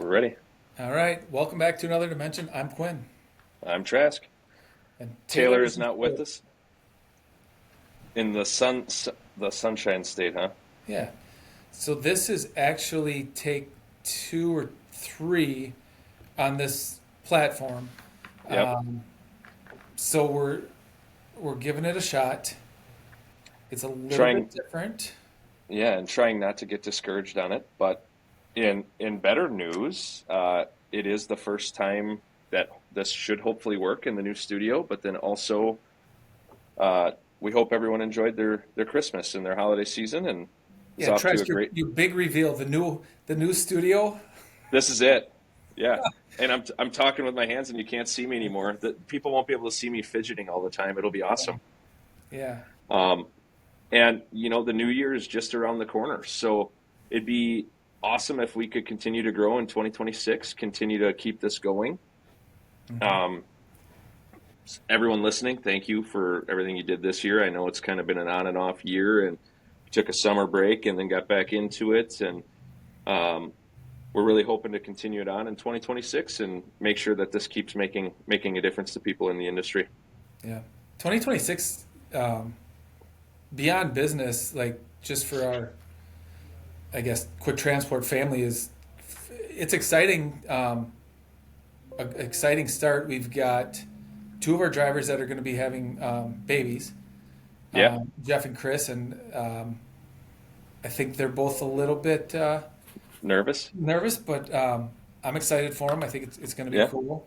We're ready. All right, welcome back to another dimension. I'm Quinn, I'm Trask. and Taylor Taylor is is in not with Florida. us in the Sunshine State, huh? Yeah. So this is actually take two or three on this platform. Yep. Um, so we're giving it a shot. It's a little Trying, bit different. yeah, and trying not to get discouraged on it. But in better news, it is the first time that this should hopefully work in the new studio. But then also, uh, we hope everyone enjoyed their Christmas and their holiday season, and is Yeah, off to Trask, a your great. your big reveal, the new studio. This is it. Yeah. And I'm talking with my hands, and you can't see me anymore. That people won't be able to see me fidgeting all the time. It'll be awesome. Yeah. Um, and the new year is just around the corner, so it'd be awesome if we could continue to grow in 2026, continue to keep this going. Hmm. Um, Everyone listening, thank you for everything you did this year. I know it's kind of been an on and off year, and took a summer break and then got back into it, and um, we're really hoping to continue it on in 2026 and make sure that this keeps making a difference to people in the industry. Yeah. 2026, beyond business, like just for our, I guess, quick transport family is it's exciting. An exciting start. We've got two of our drivers that are going to be having babies, Yeah, Jeff and Chris, and I think they're both a little bit nervous. nervous, but I'm excited for them. I think it's going to be Yeah, cool,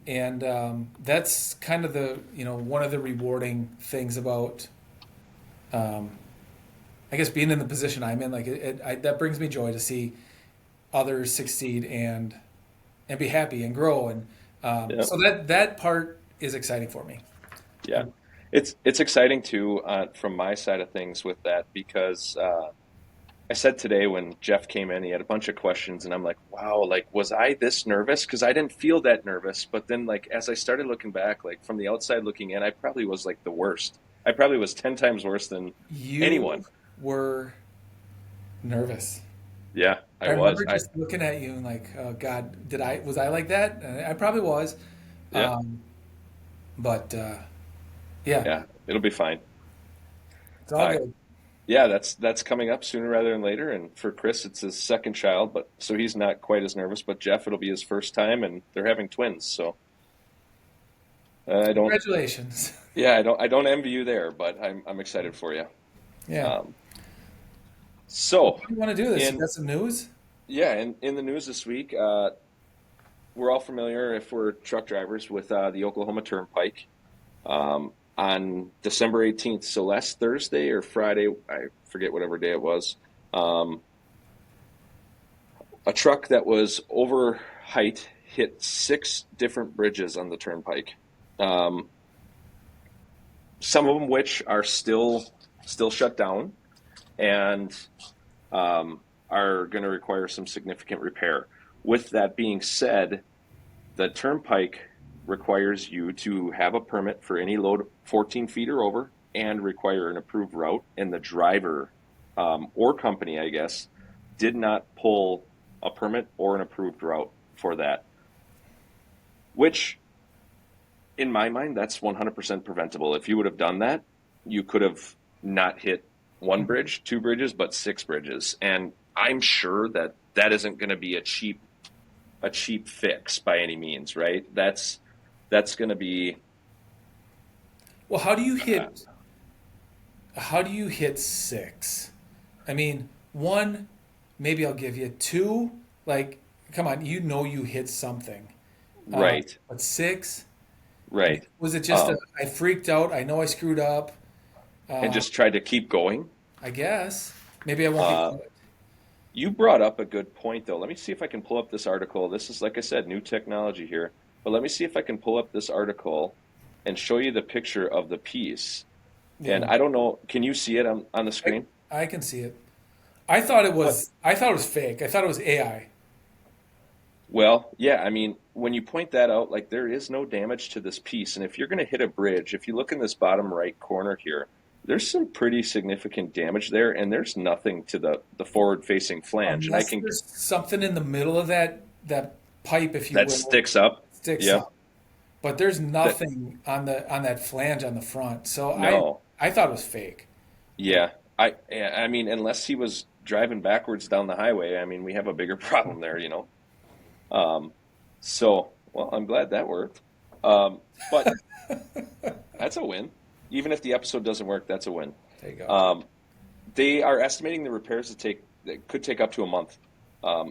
and that's kind of the one of the rewarding things about um, I guess being in the position I'm in. Like that brings me joy to see others succeed and be happy and grow, and yeah, so that part is exciting for me. yeah. It's exciting too, from my side of things with that, because I said today when Jeff came in, he had a bunch of questions, and I'm like, wow, like, was I this nervous? Because I didn't feel that nervous. But then, like, as I started looking back, like, from the outside looking in, I probably was like the worst. I probably was 10 times worse than anyone. You were nervous. Yeah, I I was. remember just looking at you and like, oh God, was I like that? And I probably was. Yeah, Um, but yeah, yeah, it'll be fine. it's all Uh, good. yeah, that's coming up sooner rather than later. And for Chris, it's his second child, but so he's not quite as nervous. But Jeff, it'll be his first time, and they're having twins. So I don't, Congratulations. yeah, I don't envy you there, but I'm excited for you. Yeah. Um, Well, so how do you want to do this? You in got some news? Yeah, in the news this week, we're all familiar, if we're truck drivers, with the Oklahoma Turnpike. On December 18th, so last Thursday or Friday, I forget whatever day it was, um, a truck that was over height hit six different bridges on the turnpike. Um, some of them which are still shut down, and um, are going to require some significant repair. With that being said, the turnpike requires you to have a permit for any load 14 feet or over and require an approved route. And the driver, or company, I guess, did not pull a permit or an approved route for that, which in my mind, that's 100% preventable. If you would have done that, you could have not hit one bridge, two bridges, but six bridges. And I'm sure that that isn't going to be a cheap fix by any means, right? That's going to be Well, uh, how do you hit six? I mean, one, maybe I'll give you two. Like, come on, you hit something. right, But six, right, was it just um, I freaked out? I know I screwed up. and Uh, just tried to keep going. I guess maybe I won't get Uh, caught. you brought up a good point, though. Let me see if I can pull up this article. This is, like I said, new technology here. But let me see if I can pull up this article and show you the picture of the piece. And Yeah, I don't know, can you see it on the I screen? I can see it. I thought it was fake. I thought it was AI. Well, yeah, I mean, when you point that out, like there is no damage to this piece. And if you're going to hit a bridge, if you look in this bottom right corner here, there's some pretty significant damage there, and there's nothing to the forward facing flange. And I Unless can, there's something in the middle of that pipe, if you That will, sticks up. sticks Yeah. up. But there's That nothing on that flange on the front. So no. I thought it was fake. But Yeah. I mean, unless he was driving backwards down the highway, I mean, we have a bigger problem there, you know. Um, so, well, I'm glad that worked. But that's a win. Even if the episode doesn't work, that's a win. there you go. Um, they are estimating the repairs that could take up to a month.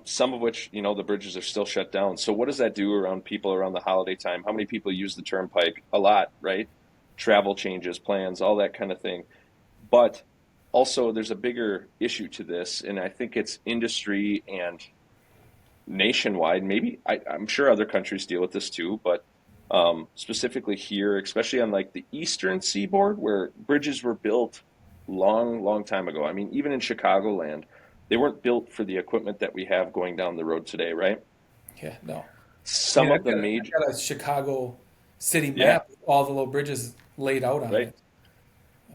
Some of which, you know, the bridges are still shut down. So what does that do around people around the holiday time? How many people use the turnpike? A lot, right? Travel changes, plans, all that kind of thing. But also, there's a bigger issue to this, and I think it's industry and nationwide. Maybe I'm sure other countries deal with this too, but specifically here, especially on like the eastern seaboard, where bridges were built long, long time ago. I mean, even in Chicagoland, they weren't built for the equipment that we have going down the road today, right? Yeah, no. I mean, Some of the I've major, got a Chicago city yeah, map with all the little bridges laid out on right. it.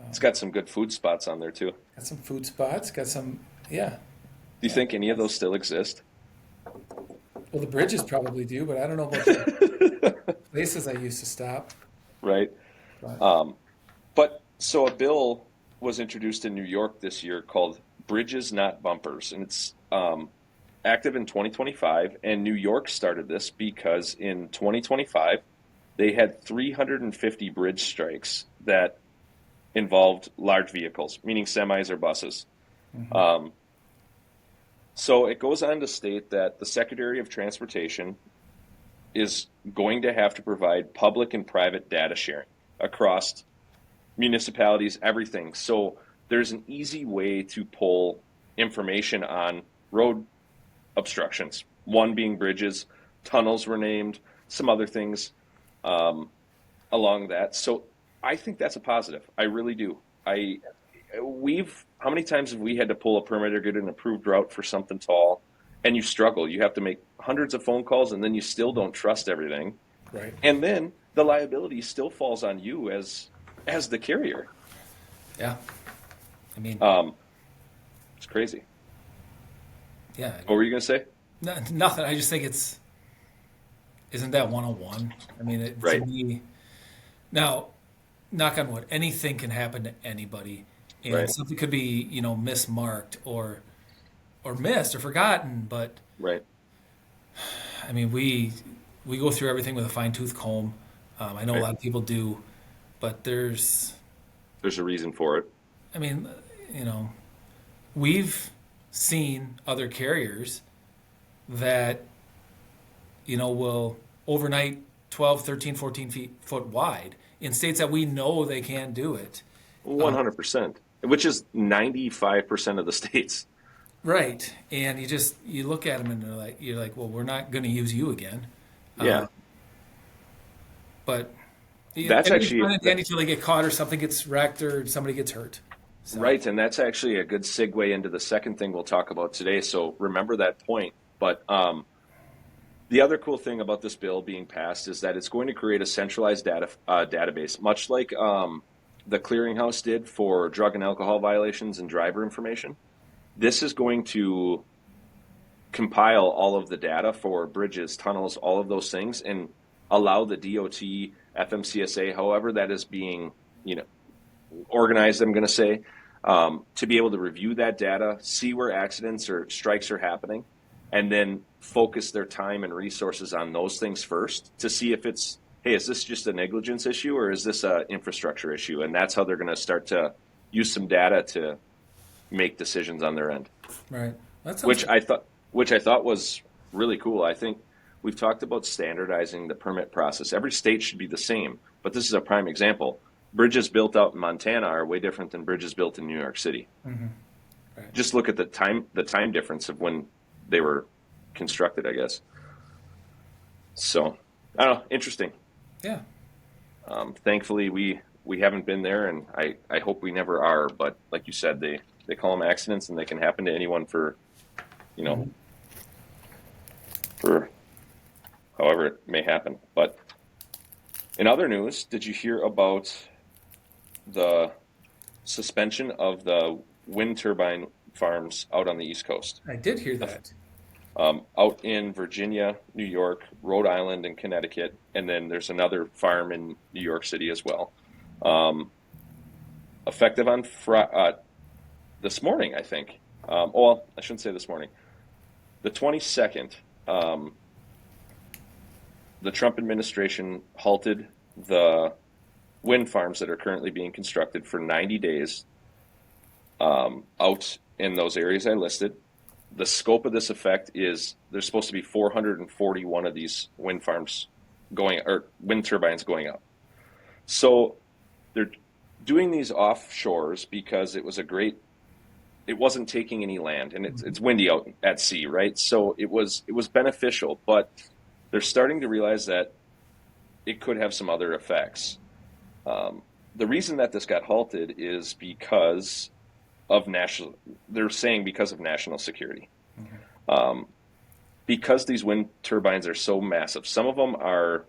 It's got some good food spots on there too. Do Got some food spots. Got some, yeah, you yeah. think any of those still exist? Well, the bridges probably do, but I don't know about the places I used to stop. Right. But Um, but so a bill was introduced in New York this year called Bridges Not Bumpers, and it's active in 2025. And New York started this because in 2025 they had 350 bridge strikes that involved large vehicles, meaning semis or buses. mhm. Um, so it goes on to state that the Secretary of Transportation is going to have to provide public and private data sharing across municipalities, everything. So there's an easy way to pull information on road obstructions. One being bridges, tunnels were named, some other things um, along that. So I think that's a positive. I really do. I we've how many times have we had to pull a permit or get an approved route for something tall, and you struggle. You have to make hundreds of phone calls, and then you still don't trust everything, Right. and then the liability still falls on you as the carrier. Yeah. I mean, Um, it's crazy. yeah. What were you gonna say? Nothing. I just think isn't that 101? I mean, to Right, me, now, knock on wood, anything can happen to anybody, and right, something could be, mismarked or missed or forgotten. But right. I mean, we go through everything with a fine tooth comb. I know a Right. lot of people do, but There's a reason for it. I mean, you know, we've seen other carriers that will overnight 12, 13, 14 foot wide in states that we know they can do it. Um, 100%, which is 95% of the states. right. And you look at them and you're like, well, we're not going to use you again. Uh, Yeah, but that's everything's actually fun and dandy until they get caught or something gets wrecked or somebody gets hurt. So, right, and that's actually a good segue into the second thing we'll talk about today. So remember that point. But the other cool thing about this bill being passed is that it's going to create a centralized database, much like the clearinghouse did for drug and alcohol violations and driver information. This is going to compile all of the data for bridges, tunnels, all of those things, and allow the DOT, FMCSA, however that is being, you know, organized, I'm going to say, to be able to review that data, see where accidents or strikes are happening, and then focus their time and resources on those things first to see if it's, hey, is this just a negligence issue or is this an infrastructure issue? And that's how they're going to start to use some data to make decisions on their end, right. That sounds which good. I thought, which I thought was really cool. I think we've talked about standardizing the permit process. Every state should be the same, but this is a prime example. Bridges built out in Montana are way different than bridges built in New York City. Hmm. Right. Just look at the time difference of when they were constructed, I guess. So, I don't know, interesting. Yeah. Thankfully, we haven't been there, and I hope we never are. But like you said, they call them accidents, and they can happen to anyone for, you know, Hmm. for however it may happen. But in other news, did you hear about the suspension of the wind turbine farms out on the East Coast? I did hear The, that. out in Virginia, New York, Rhode Island, and Connecticut, and then there's another farm in New York City as well. Um, Effective on this morning, I think. Well, I shouldn't say this morning. The 22nd, um, the Trump administration halted the wind farms that are currently being constructed for 90 days out in those areas I listed. The scope of this effect is there's supposed to be 441 of these wind farms going, or wind turbines going up. So they're doing these offshores because it wasn't taking any land, and it's windy out at sea, right? So it was beneficial, but they're starting to realize that it could have some other effects. The reason that this got halted is because of national. They're saying because of national security. Um, because these wind turbines are so massive, some of them are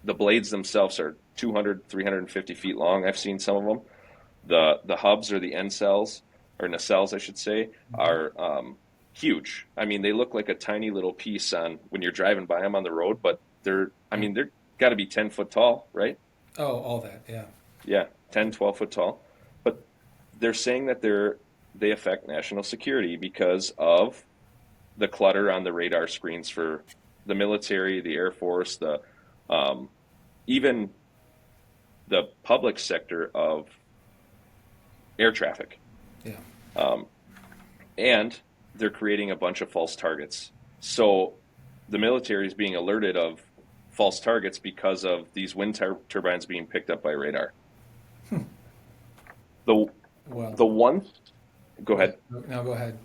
the blades themselves are 200, 350 feet long. I've seen some of them. The hubs or the end cells or nacelles, I should say, are huge. I mean, they look like a tiny little piece on when you're driving by them on the road, but they're got to be 10 foot tall, right? Oh, all that, yeah. Yeah, 10, 12 foot tall. But they're saying that they affect national security because of the clutter on the radar screens for the military, the Air Force, the even the public sector of air traffic. Yeah. Um, and they're creating a bunch of false targets. So the military is being alerted of false targets because of these wind turbines being picked up by radar. The Well, the one, go ahead. no, go ahead.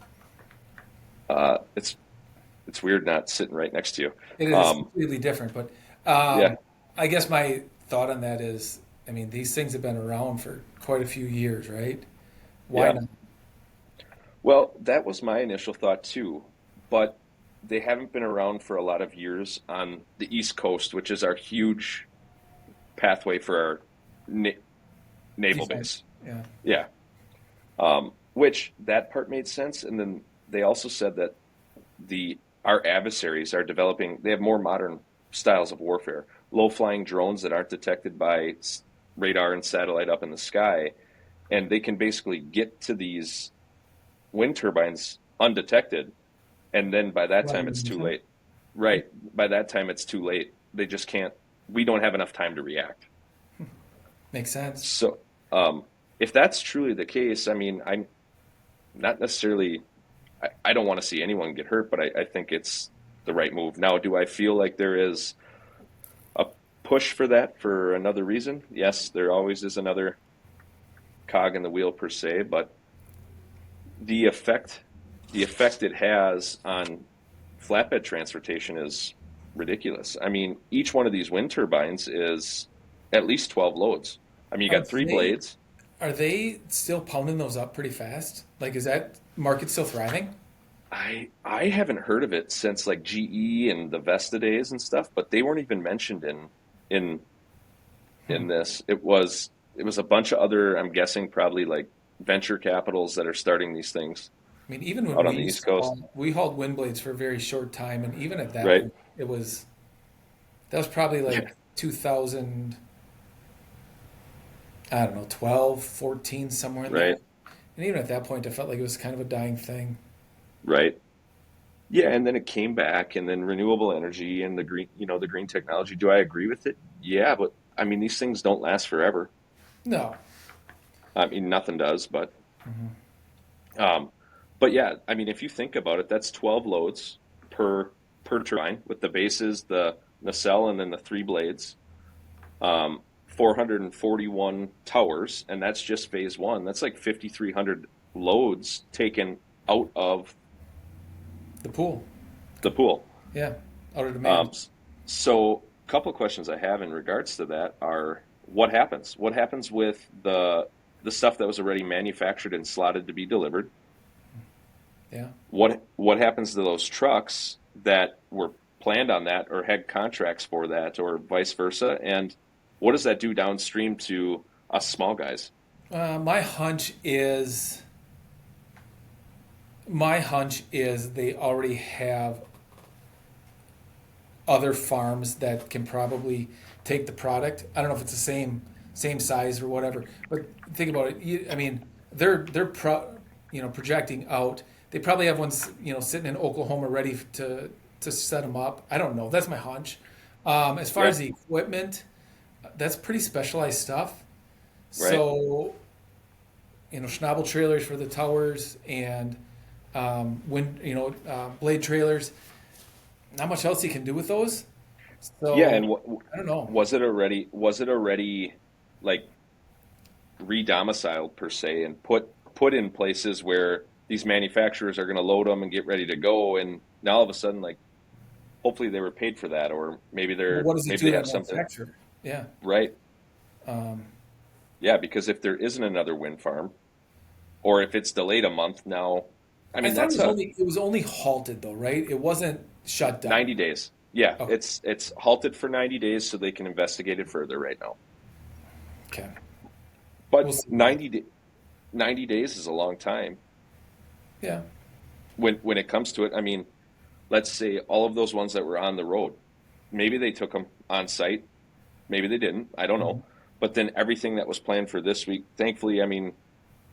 It's weird not sitting right next to you. It is Um, completely different, but yeah, I guess my thought on that is, I mean, these things have been around for quite a few years, right? Why yeah. not? Well, that was my initial thought too, but they haven't been around for a lot of years on the East Coast, which is our huge pathway for our na naval Defense. base. Yeah. Yeah. Which that part made sense, and then they also said that the our adversaries are developing. They have more modern styles of warfare, low flying drones that aren't detected by radar and satellite up in the sky, and they can basically get to these wind turbines undetected, and then by that Fly time it's them too down. late. Right. By that time it's too late. They just can't. We don't have enough time to react. Makes sense. So, if that's truly the case, I mean, I'm not necessarily. I don't want to see anyone get hurt, but I think it's the right move. Now, do I feel like there is a push for that for another reason? Yes, there always is another cog in the wheel per se, but the effect the effect it has on flatbed transportation is ridiculous. I mean, each one of these wind turbines is at least 12 loads. I mean, you Are got three they blades. are they still pounding those up pretty fast? Like, is that market still thriving? I haven't heard of it since like GE and the Vesta days and stuff, but they weren't even mentioned in Hmm. in this. It was a bunch of other, I'm guessing probably like venture capitals that are starting these things I mean, even when out we on the used East to Coast, we hauled wind blades for a very short time, and even at that right? point, that was probably Yeah, like 2000, I don't know, 12, 14, somewhere in there. right, And even at that point, I felt like it was kind of a dying thing. right. Yeah, and then it came back, and then renewable energy and the green technology. Do I agree with it? Yeah, but I mean, these things don't last forever. No. I mean, nothing does, Hmm. um, but yeah, I mean, if you think about it, that's 12 loads per per turbine with the bases, the nacelle, and then the three blades. 441 towers, and that's just phase one. That's like 5,300 loads taken out of The pool. the pool. Yeah. Out of Um, demand. so, a couple of questions I have in regards to that are what happens? What happens with the stuff that was already manufactured and slotted to be delivered? Yeah. What happens to those trucks that were planned on that or had contracts for that or vice versa? And what does that do downstream to us small guys? My hunch is My hunch is they already have other farms that can probably take the product. I don't know if it's the same size or whatever, but think about it. I mean, they're projecting out. They probably have ones sitting in Oklahoma ready to set them up. I don't know. That's my hunch. As far Yeah, as the equipment, that's pretty specialized stuff. right. So schnabel trailers for the towers and blade trailers. Not much else you can do with those. Yeah, So and I don't know. was it already like re-domiciled per se and put in places where these manufacturers are going to load them and get ready to go, and now all of a sudden, like, hopefully they were paid for that, or Well, what does it maybe do they to have that something manufacturer? Yeah. right. Um, Yeah, because if there isn't another wind farm, or if it's delayed a month now, I I mean thought that's a it was only halted though, right? It wasn't shut down. 90 days. Yeah, Okay. it's halted for 90 days so they can investigate it further right now. Okay. We'll But see. 90 days is a long time Yeah. when it comes to it. I mean, let's say all of those ones that were on the road, maybe they took them on site, maybe they didn't. I don't Mhm. know. But then everything that was planned for this week, thankfully, I mean,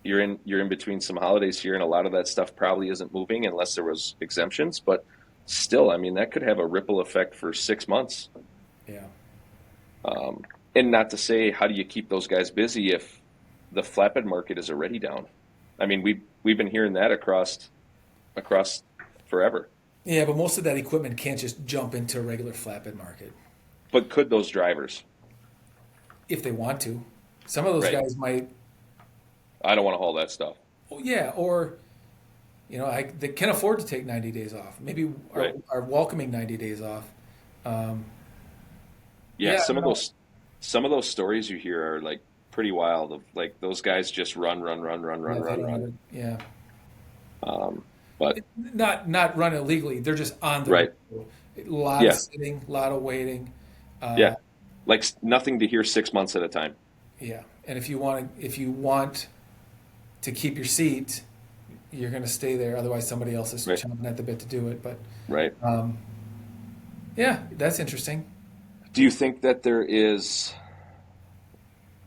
you're in between some holidays here, and a lot of that stuff probably isn't moving unless there was exemptions. But still, I mean, that could have a ripple effect for 6 months. Yeah. Um, and not to say, how do you keep those guys busy if the flatbed market is already down? I mean, we've been hearing that across forever. Yeah, but most of that equipment can't just jump into a regular flatbed market But could those drivers? if they want to. Some of those Right. guys might, I don't want to haul that stuff. oh, yeah, or they can afford to take 90 days off. Maybe Right. are welcoming 90 days off. Um, Yeah. yeah, I Some don't of know. those stories you hear are like pretty wild. Of like those guys just run, run, run, run, run, Yeah, they run, don't run. ever. Yeah, But not run illegally. They're just on the right. road. A lot of Yeah. sitting, a lot of waiting. Yeah. Uh, Like nothing to hear 6 months at a time. yeah, and if you want to keep your seat, you're going to stay there. Otherwise, somebody else is Right. chomping at the bit to do it. But Right. um, yeah, that's interesting. Do you think that there is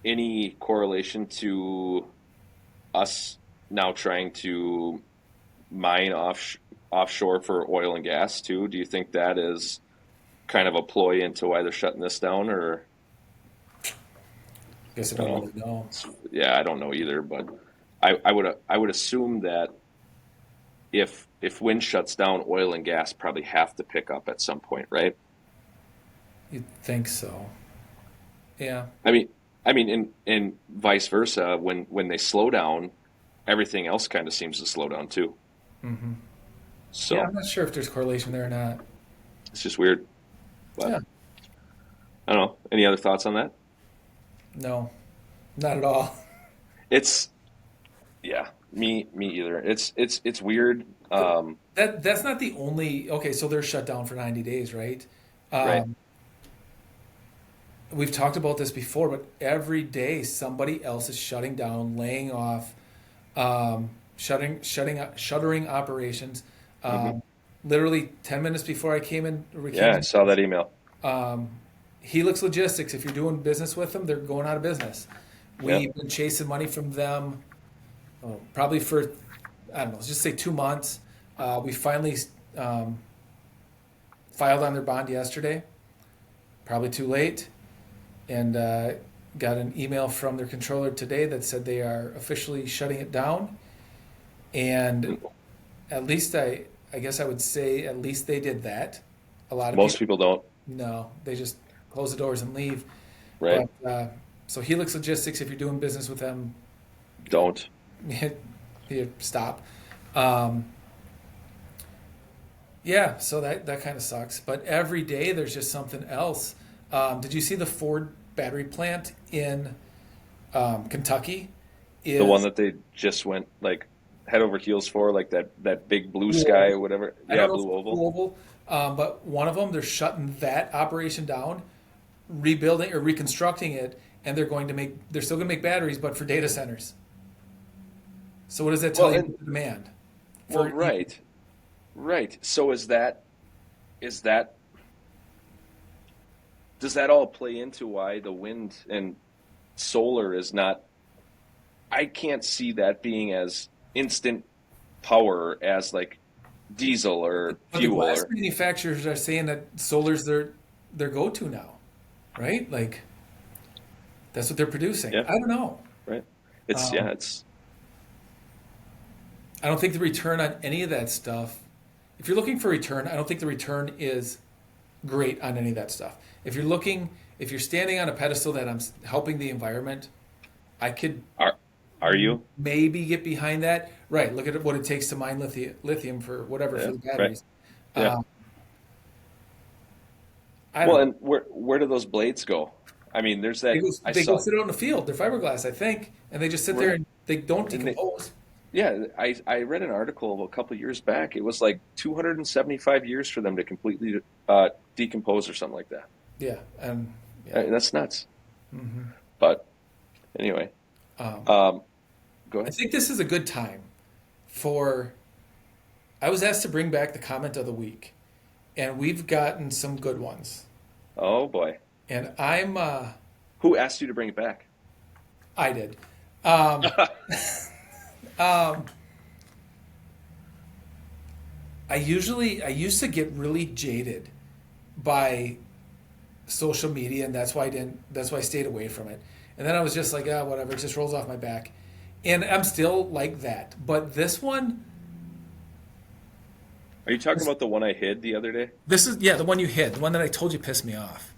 any correlation to us now trying to mine offshore for oil and gas too? Do you think that is kind of a ploy into why they're shutting this down, or Guess I I don't don't really know. yeah, I don't know either, but I would assume that if wind shuts down, oil and gas probably have to pick up at some point, right? You'd think so. Yeah, I mean, and vice versa. When they slow down, everything else kind of seems to slow down too. yeah. So I'm not sure if there's correlation there or not. it's just weird. But Yeah, I don't know. Any other thoughts on that? no, not at all. It's yeah, me either. It's weird. That's not the only. Okay, so they're shut down for 90 days, right? Right. Um, we've talked about this before, but every day somebody else is shutting down, laying off, shuttering operations. Hmm. Um, literally 10 minutes before I came in, or we came Yeah, I in, saw that email. um, Helix Logistics. If you're doing business with them, they're going out of business. Yeah. We've been chasing money from them, probably for I don't know, let's just say 2 months. We finally um, filed on their bond yesterday. Probably too late, and got an email from their controller today that said they are officially shutting it down. And at least I guess I would say at least they did that. A lot of Most people, people don't. no, they just close the doors and leave. Right. But so Helix Logistics, if you're doing business with them, Don't. you stop. Um, yeah, so that kind of sucks. But every day there's just something else. Did you see the Ford battery plant in Kentucky? The one Is that they just went like head over heels for, like that big blue Blue sky or Oval. whatever. I Yeah, don't know if blue it's oval. Blue Oval, but one of them they're shutting that operation down, rebuilding or reconstructing it, and they're still going to make batteries, but for data centers. So what does that tell Well, you and about the demand? Well, for even. right, right. So is that does that all play into why the wind and solar is not? I can't see that being as instant power as like diesel or But the fuel glass or manufacturers are saying that solar's their go-to now, right? Like that's what they're producing. yeah, I don't know. right. It's yeah, Um, it's I don't think the return on any of that stuff. If you're looking for return, I don't think the return is great on any of that stuff. If you're standing on a pedestal that helping the environment, I could are are you? maybe get behind that. Right. Look at what it takes to mine lithium for whatever Yeah, for the right. batteries. Yeah. Um, I don't Well, know. and where do those blades go? I mean, there's They that go, I they go saw sit out in the field. They're fiberglass, I think, and they just sit there right, and they don't and they, decompose. yeah, I read an article a couple years back. It was like 275 years for them to completely decompose or something like that. Yeah, and yeah. That's nuts. Hmm. But anyway, Um, um, go I ahead. think this is a good time for. I was asked to bring back the comment of the week, and we've gotten some good ones. Oh boy, And who asked you to bring it back? I did. Um, um, I used to get really jaded by social media, and that's why I stayed away from it. And then I was just like, ah, whatever, it just rolls off my back. And I'm still like that. But this one, Are you talking this, about the one I hid the other day? this is, yeah, the one you hid, the one that I told you pissed me off.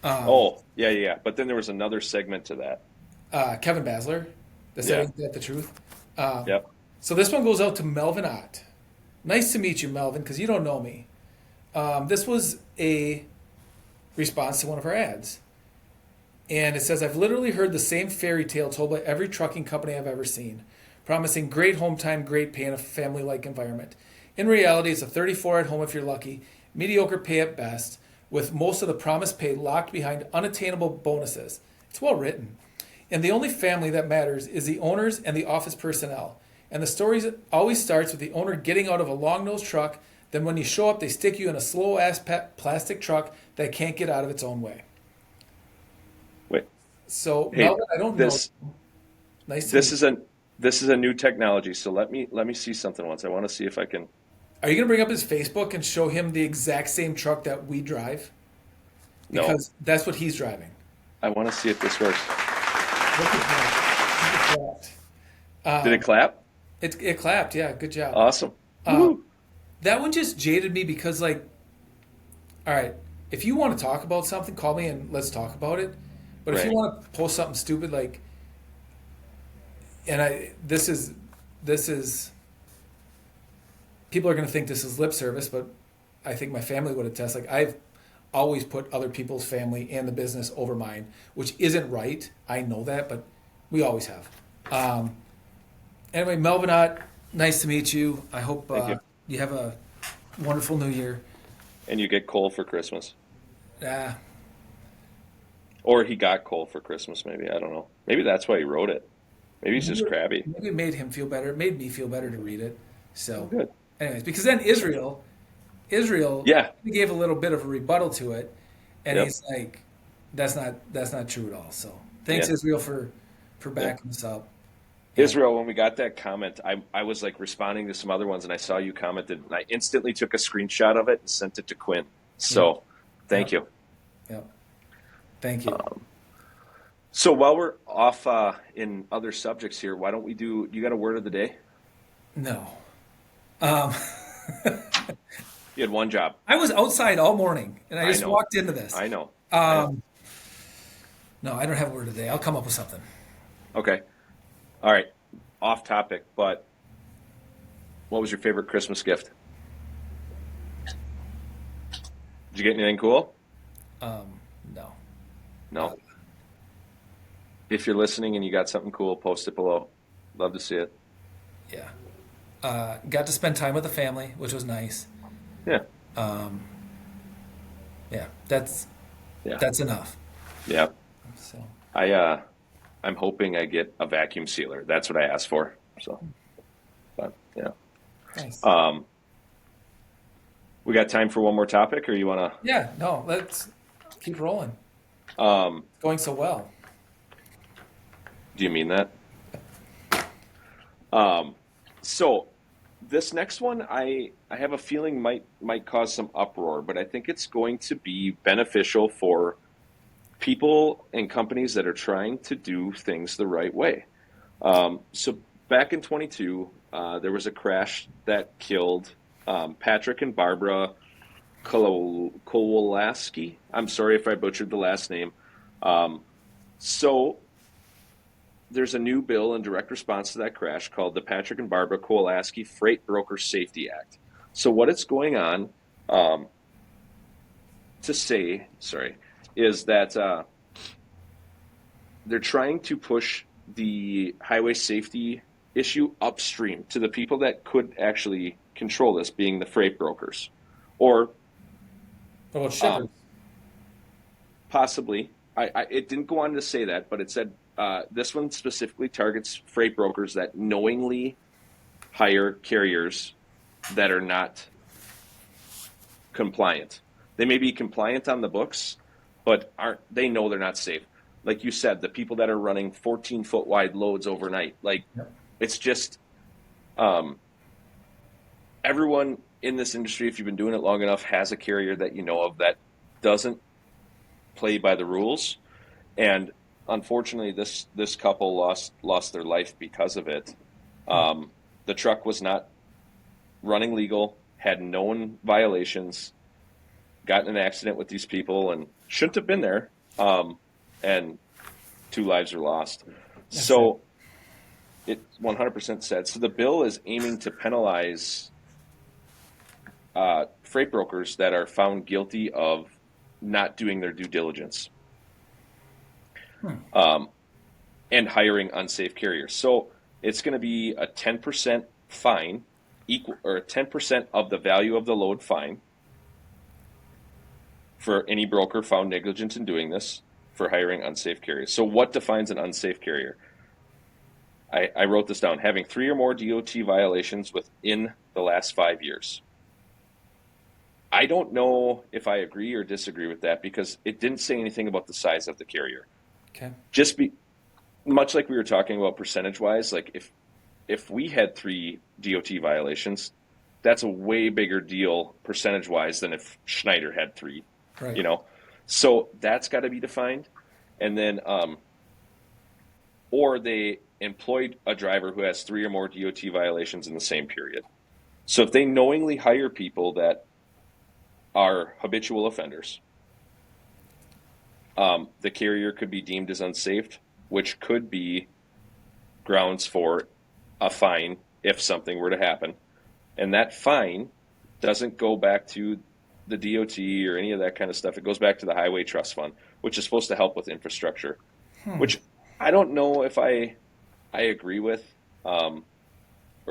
Um, Oh, yeah, yeah, yeah. But then there was another segment to that. Kevin Basler, that said, Yeah. ain't that the truth? Um, Yep. so this one goes out to Melvin Ott. Nice to meet you, Melvin, because you don't know me. This was a response to one of our ads. And it says, I've literally heard the same fairy tale told by every trucking company I've ever seen, promising great home time, great pay, and a family like environment. In reality, it's a 34 at home if you're lucky, mediocre pay at best, with most of the promised pay locked behind unattainable bonuses. It's well written. And the only family that matters is the owners and the office personnel. And the story always starts with the owner getting out of a long nosed truck. Then, when you show up, they stick you in a slow ass plastic truck that can't get out of its own way. Wait. So, Hey, Melvin, I don't know. this Nice to this meet is a new technology. So let me see something once. I want to see if I can. you. Are you going to bring up his Facebook and show him the exact same truck that we drive? No, Because that's what he's driving. I want to see if this works. Look at that. Look at that. Did it clap? It clapped. Yeah, good job. Awesome. Um, Woo. that one just jaded me because, like, all right, if you want to talk about something, call me and let's talk about it. But if you Right. want to post something stupid, like, and this is, people are going to think this is lip service, but I think my family would attest. Like, I've always put other people's family and the business over mine, which isn't right. I know that, but we always have. Um, anyway, Melvin Ott, nice to meet you. I hope Thank you. you have a wonderful new year. And you get coal for Christmas, Uh, or he got coal for Christmas. Maybe I don't know. Maybe that's why he wrote it. Maybe he's just crabby. maybe it made him feel better. It made me feel better to read it. Oh, So, good. anyways, because then Israel Yeah. gave a little bit of a rebuttal to it, and Yep. he's like, that's not true at all. So, thanks Yeah. Israel for Yeah. backing us up. And Israel, when we got that comment, I was like responding to some other ones, and I saw you commented, and I instantly took a screenshot of it and sent it to Quinn. yeah, So, yeah, thank you. yeah. Thank you. So while we're off in other subjects here, why don't we do? You got a word of the day? No, um, You had one job. I was outside all morning, and I I just know. walked into this. I know. I know. Um, no, I don't have a word today. I'll come up with something. Okay. All right. Off topic, but what was your favorite Christmas gift? Did you get anything cool? No. Uh, No. If you're listening and you got something cool, post it below. Love to see it. yeah. Got to spend time with the family, which was nice. Yeah. Um, yeah, that's Yeah. that's enough. Yeah. So I'm hoping I get a vacuum sealer. That's what I asked for. So, but yeah. Nice. Um, we got time for one more topic, or you want Yeah, no, let's keep rolling. to? It's going so well. Do you mean that? Um, so this next one, I have a feeling might cause some uproar, but I think it's going to be beneficial for people and companies that are trying to do things the right way. So back in 22, there was a crash that killed Patrick and Barbara Kowalski. I'm sorry if I butchered the last name. Um, so there's a new bill in direct response to that crash called the Patrick and Barbara Kowalski Freight Broker Safety Act. So what it's going on um, to say, sorry, is that they're trying to push the highway safety issue upstream to the people that could actually control this, being the freight brokers, or What about shippers? um, possibly. It didn't go on to say that, but it said this one specifically targets freight brokers that knowingly hire carriers that are not compliant. They may be compliant on the books, but aren't they know they're not safe. Like you said, the people that are running 14-foot wide loads overnight, like Yep. it's just um, everyone in this industry, if you've been doing it long enough, has a carrier that you know of that doesn't play by the rules. And unfortunately, this couple lost their life because of it. Hmm. The truck was not running legal, had known violations, got in an accident with these people, and shouldn't have been there. And two lives are lost. That's it. So it 100% said. So the bill is aiming to penalize freight brokers that are found guilty of not doing their due diligence Hmm. and hiring unsafe carriers. So it's going to be a 10% fine, equal or 10% of the value of the load fine for any broker found negligent in doing this for hiring unsafe carriers. So what defines an unsafe carrier? I wrote this down: having 3 or more DOT violations within the last 5 years. I don't know if I agree or disagree with that because it didn't say anything about the size of the carrier. Okay. Just be much like we were talking about percentage wise, like if we had 3 DOT violations, that's a way bigger deal percentage wise than if Schneider had 3, Right. you know. So that's got to be defined. And then or they employed a driver who has 3 or more DOT violations in the same period. So if they knowingly hire people that are habitual offenders, the carrier could be deemed as unsafe, which could be grounds for a fine if something were to happen. And that fine doesn't go back to the DOT or any of that kind of stuff. It goes back to the Highway Trust Fund, which is supposed to help with infrastructure, Hmm. which I don't know if I agree with or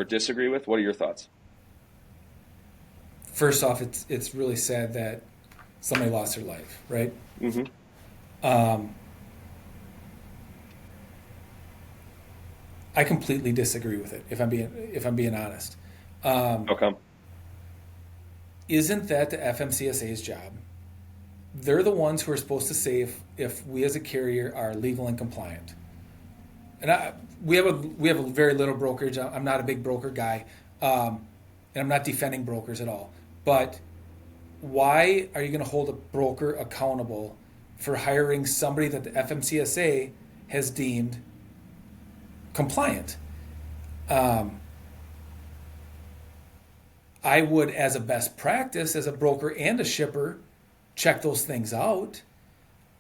disagree with. What are your thoughts? First off, it's really sad that somebody lost their life, right? Mm-hmm. Um, I completely disagree with it. If I'm being honest, um, How come? isn't that the FMCSA's job? They're the ones who are supposed to say if we as a carrier are legal and compliant. And we have a very little brokerage. I'm not a big broker guy, and I'm not defending brokers at all. But why are you going to hold a broker accountable for hiring somebody that the FMCSA has deemed compliant? Um, I would, as a best practice, as a broker and a shipper, check those things out.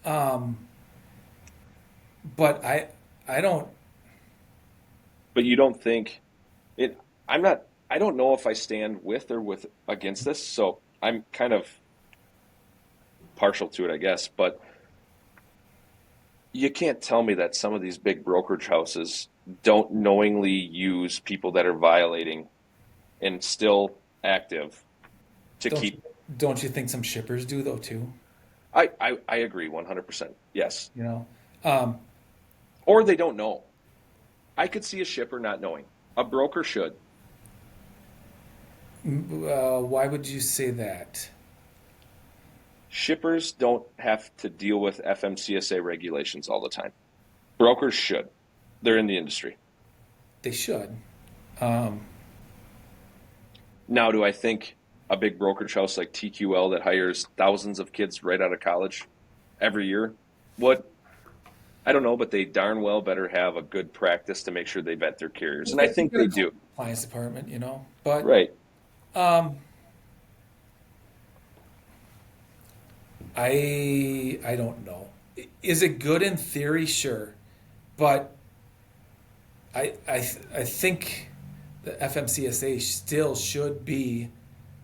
Um, but I don't. But you don't think it? I'm not. I don't know if I stand with or with against this, so I'm kind of partial to it, I guess. But you can't tell me that some of these big brokerage houses don't knowingly use people that are violating and still active to Don't keep. don't you think some shippers do though too? I agree 100%. Yes. You know, um, Or they don't know. I could see a shipper not knowing. A broker should. Why would you say that? Shippers don't have to deal with FMCSA regulations all the time. Brokers should. They're in the industry. They should. Um, Now, do I think a big brokerage house like TQL that hires thousands of kids right out of college every year? What? I don't know, but they darn well better have a good practice to make sure they vet their carriers. And I you think got a they do. compliance department, you know, but Right. um, I don't know. Is it good in theory? Sure, but I think the FMCSA still should be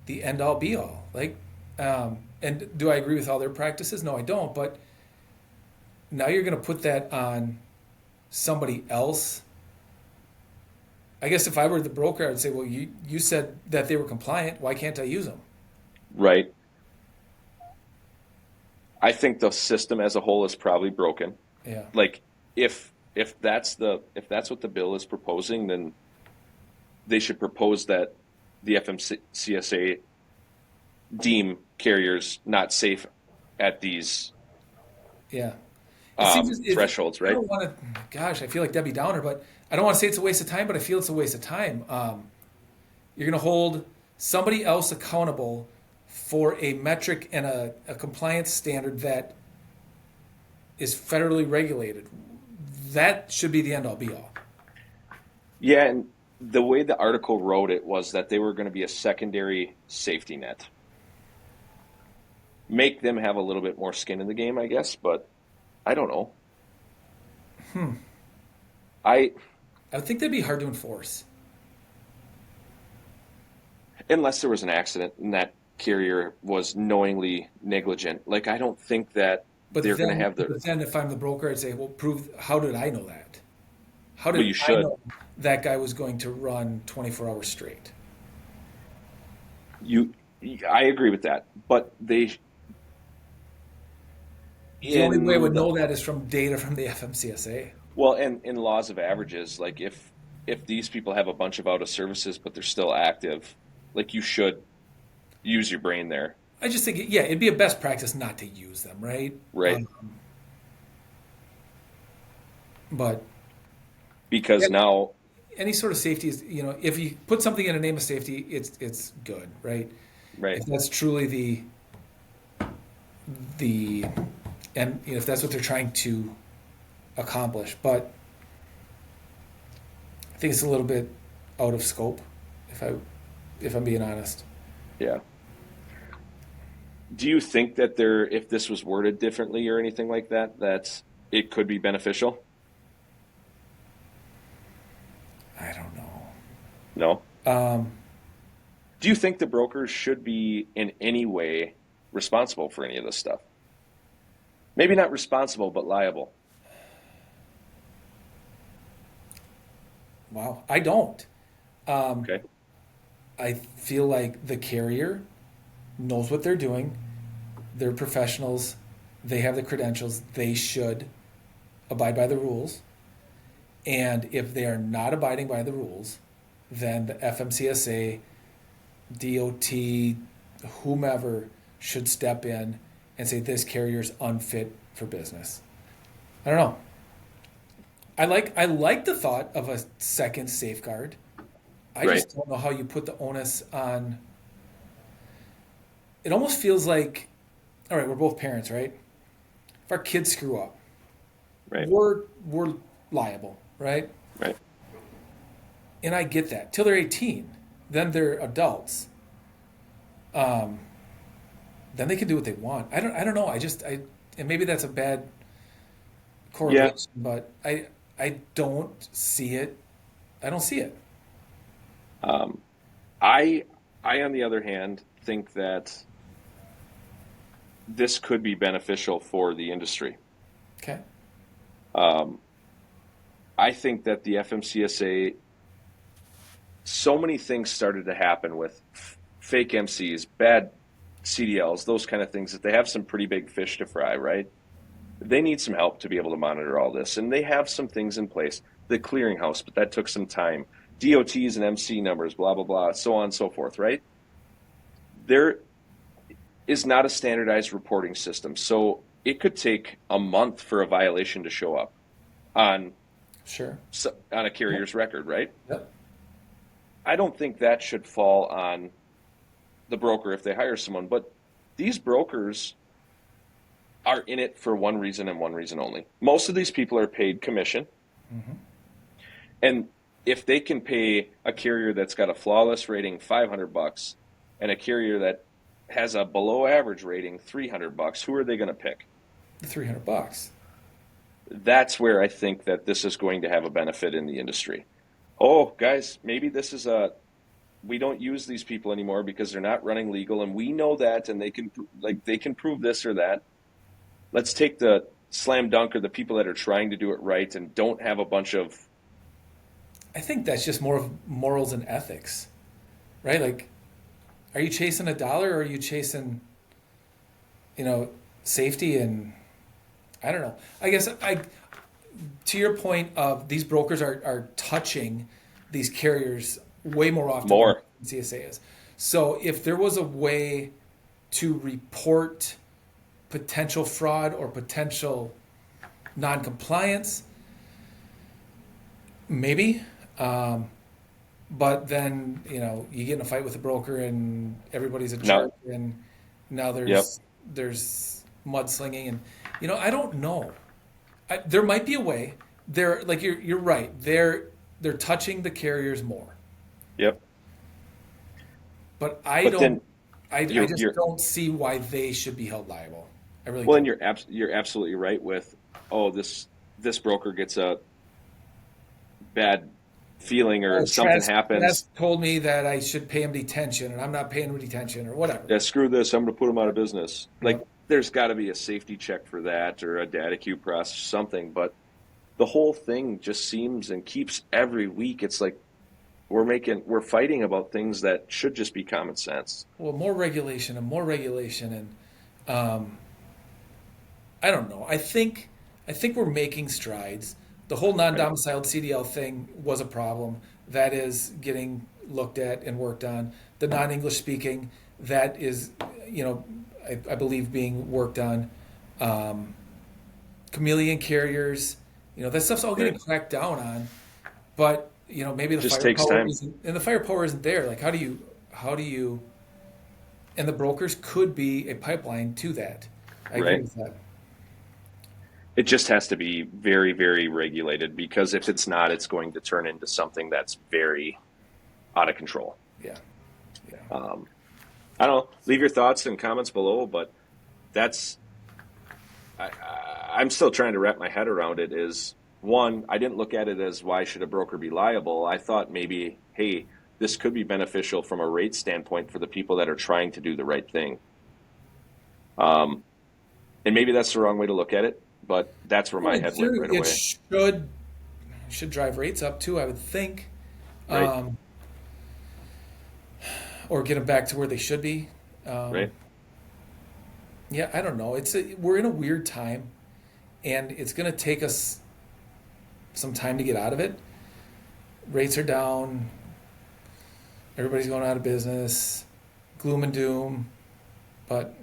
the end all be all. Like, and do I agree with all their practices? No, I don't. But now you're going to put that on somebody else. I guess if I were the broker, I'd say, well, you said that they were compliant. Why can't I use them? Right. I think the system as a whole is probably broken. Yeah. Like if that's what the bill is proposing, then they should propose that the FMCSA deem carriers not safe at these Yeah. It seems thresholds, I right? don't want to. Gosh, I feel like Debbie Downer, but I don't want to say it's a waste of time. But I feel it's a waste of time. You're going to hold somebody else accountable for a metric and a compliance standard that is federally regulated. That should be the end all be all. Yeah, and the way the article wrote it was that they were going to be a secondary safety net. Make them have a little bit more skin in the game, I guess, but I don't know. I I would think that'd be hard to enforce. Unless there was an accident and that carrier was knowingly negligent, like I don't think that they're going to have the. But then if I'm the broker, I'd say, well, prove. How did I know that? How But did you I should. know that guy was going to run 24 hours straight? You, I agree with that, but they The only way I in would the know that is from data from the FMCSA. well, and in laws of averages, like if these people have a bunch of out of services but they're still active, like you should use your brain there, I just think, yeah, it'd be a best practice not to use them, right? right? But Because any, now, any sort of safety is, if you put something in a name of safety, it's good, right? right? If that's truly the and if that's what they're trying to accomplish. But I think it's a little bit out of scope, if I'm being honest. Yeah. Do you think that there, if this was worded differently or anything like that, that it could be beneficial? I don't know. No. Um, Do you think the brokers should be in any way responsible for any of this stuff? Maybe not responsible, but liable. wow, I don't. Um, Okay. I feel like the carrier knows what they're doing. They're professionals. They have the credentials. They should abide by the rules. And if they are not abiding by the rules, then the FMCSA, DOT, whomever should step in and say this carrier is unfit for business. I don't know. I like the thought of a second safeguard. I Right. just don't know how you put the onus on. It almost feels like, all right, we're both parents, right? If our kids screw up, Right. we're liable, right? Right. And I get that till they're 18, then they're adults. Um, then they can do what they want. I don't know. And maybe that's a bad Yeah. correlation, but I don't see it. I don't see it. Um, I, on the other hand, think that this could be beneficial for the industry. Okay. Um, I think that the FMCSA, so many things started to happen with fake MCs, bad CDLs, those kind of things, that they have some pretty big fish to fry, right? They need some help to be able to monitor all this, and they have some things in place. The clearinghouse, but that took some time. DOTs and MC numbers, blah, blah, blah, so on and so forth, right? There is not a standardized reporting system. So it could take a month for a violation to show up on Sure. on a Yep. carrier's record, right? Yep. I don't think that should fall on the broker if they hire someone, but these brokers are in it for one reason and one reason only. Most of these people are paid commission, Hmm. and if they can pay a carrier that's got a flawless rating $500 and a carrier that has a below average rating $300, who are they going to pick? The $300. That's where I think that this is going to have a benefit in the industry. Oh, guys, maybe this is we don't use these people anymore because they're not running legal, and we know that, and they can prove this or that. Let's take the slam dunk or the people that are trying to do it right and don't have a bunch of I think that's just more of morals and ethics, right? Like, are you chasing a dollar or are you chasing, safety and I don't know. I guess to your point of these brokers are touching these carriers way more often than more. CSA is. So if there was a way to report potential fraud or potential non-compliance, maybe. But then, you get in a fight with a broker and everybody's a No. jerk and now Yep. there's mudslinging and I don't know. There might be a way. They're like you're right. They're touching the carriers more. Yep. But I But don't then I you're just you're don't see why they should be held liable. I really well, and don't. you're absolutely right with this broker gets a bad feeling or Oh, something Trez happens. told me that I should pay him detention and I'm not paying him detention or whatever. Yeah, screw this. I'm going to put them out of business. Like, Yep. there's got to be a safety check for that or a data queue process, something. But the whole thing just seems and keeps every week. It's like we're fighting about things that should just be common sense. Well, more regulation, and I don't know. I think we're making strides. The whole Right. non-domiciled CDL thing was a problem. That is getting looked at and worked on. The non-English speaking, that is, I believe being worked on. Chameleon carriers, that stuff's all getting Right. cracked down on. But maybe the Just takes time. firepower isn't there. Like, how do you and the brokers could be a pipeline to that. I agree Right. with that. It just has to be very, very regulated because if it's not, it's going to turn into something that's very out of control. Yeah, yeah. I don't know. Leave your thoughts and comments below, but that's I'm still trying to wrap my head around it. Is one, I didn't look at it as why should a broker be liable. I thought maybe, hey, this could be beneficial from a rate standpoint for the people that are trying to do the right thing. And maybe that's the wrong way to look at it, but that's where Well, my in head went theory, right it away. should drive rates up too. I would think, Right, um, or get them back to where they should be. right. Um, yeah, I don't know. We're in a weird time, and it's going to take us some time to get out of it. Rates are down. Everybody's going out of business. Gloom and doom. But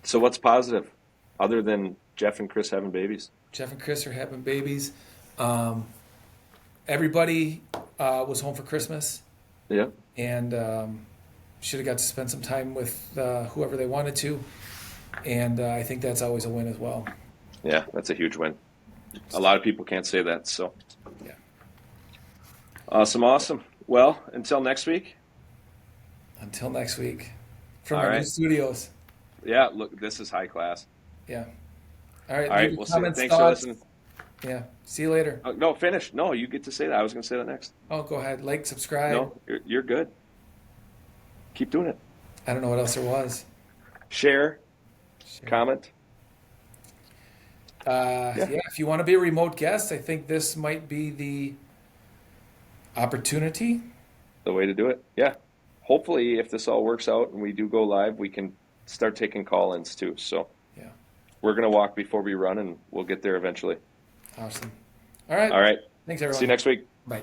So what's positive, other than Jeff and Chris having babies? Jeff and Chris are having babies. Um, everybody was home for Christmas, Yeah, and should have got to spend some time with whoever they wanted to. And I think that's always a win as well. yeah, that's a huge win. A lot of people can't say that. So Yeah. awesome, awesome. Well, until next week. Until next week, from All our new right. studios. Yeah, look, this is high class. Yeah. All right. All Leave right, your we'll see. comments, Thanks for thoughts. listening. Yeah. See you later. No, finish. No, you get to say that. I was going to say that next. Oh, go ahead. Like, subscribe. No, you're good. Keep doing it. I don't know what else there was. Share, Share. comment. Yeah, Yeah. If you want to be a remote guest, I think this might be the opportunity. the way to do it. Yeah. Hopefully, if this all works out and we do go live, we can start taking call-ins too. So Yeah. we're going to walk before we run, and we'll get there eventually. Awesome. All right. All right. Thanks, See you everyone. next week. Bye.